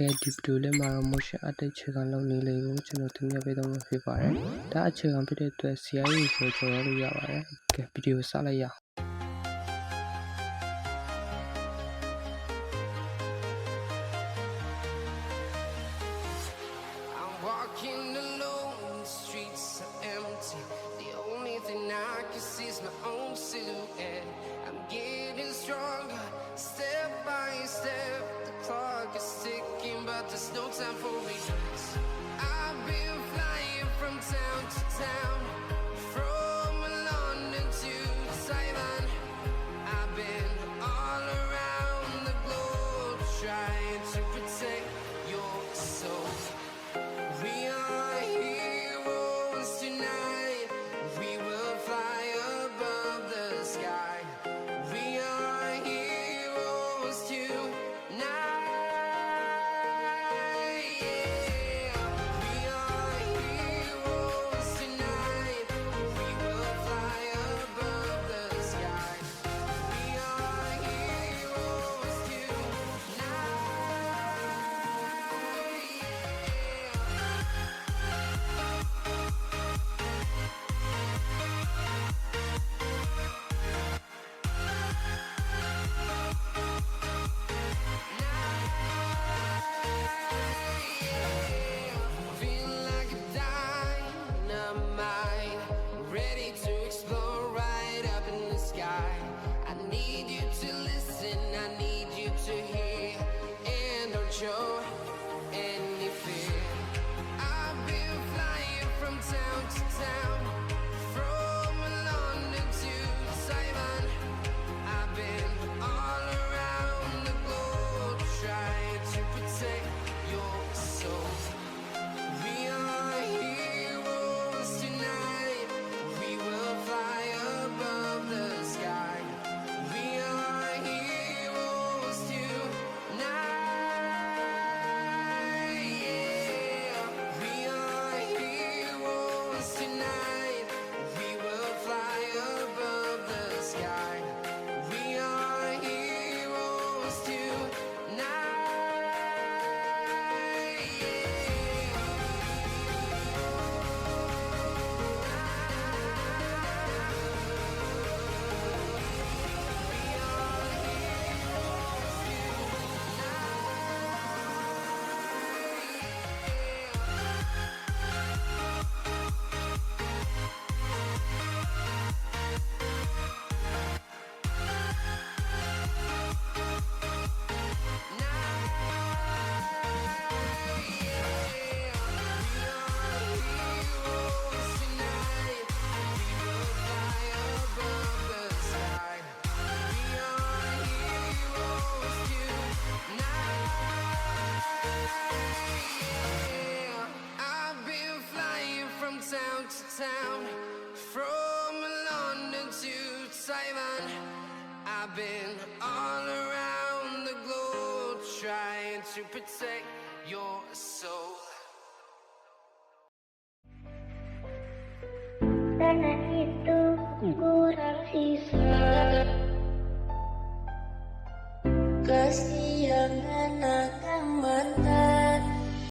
ဒီဗီဒီယိုလေးမှာတော့ motion art အခြေခံလုပ်နည်းလေးကိုကျွန်တော်သင်ပြပေးတော့မှာဖြစ်ပါတယ်။ဒါအခြေခံဖြစ်တဲ့အတွက် CI ဆိုကျွန်တော်တို့ရပါတယ်။ကဲဗီဒီယိုစလိုက်ရအောင်။ Walking alone, the streets are empty. The only thing I can see is my own silhouette. I'm getting stronger, step by step. The clock is ticking, but there's no time for me. I've been flying from town to town, from London to Taiwan. I've been all around the globe, trying to protect your soul. We are heroes tonight. We will fly above the sky. We are heroes tonight. Yeah. We are heroes tonight. We will fly above the sky. We are heroes tonight. Feel like a dynamite, ready to explore right up in the sky. I need you to listen, I need you to hear, and don't show any fear. I've been flying from town to town, from London to Taiwan. I've been all around the globe, trying to protect your soul. We are heroes tonight. We will fly above the sky. We are heroes tonight. Yeah. We are heroes tonight. We will fly above the sky. We are heroes tonight. I've been flying from town to town, from London to Taiwan. I've been all around the globe, trying to protect your soul. Karena itu kurang sisa, kesiangan akan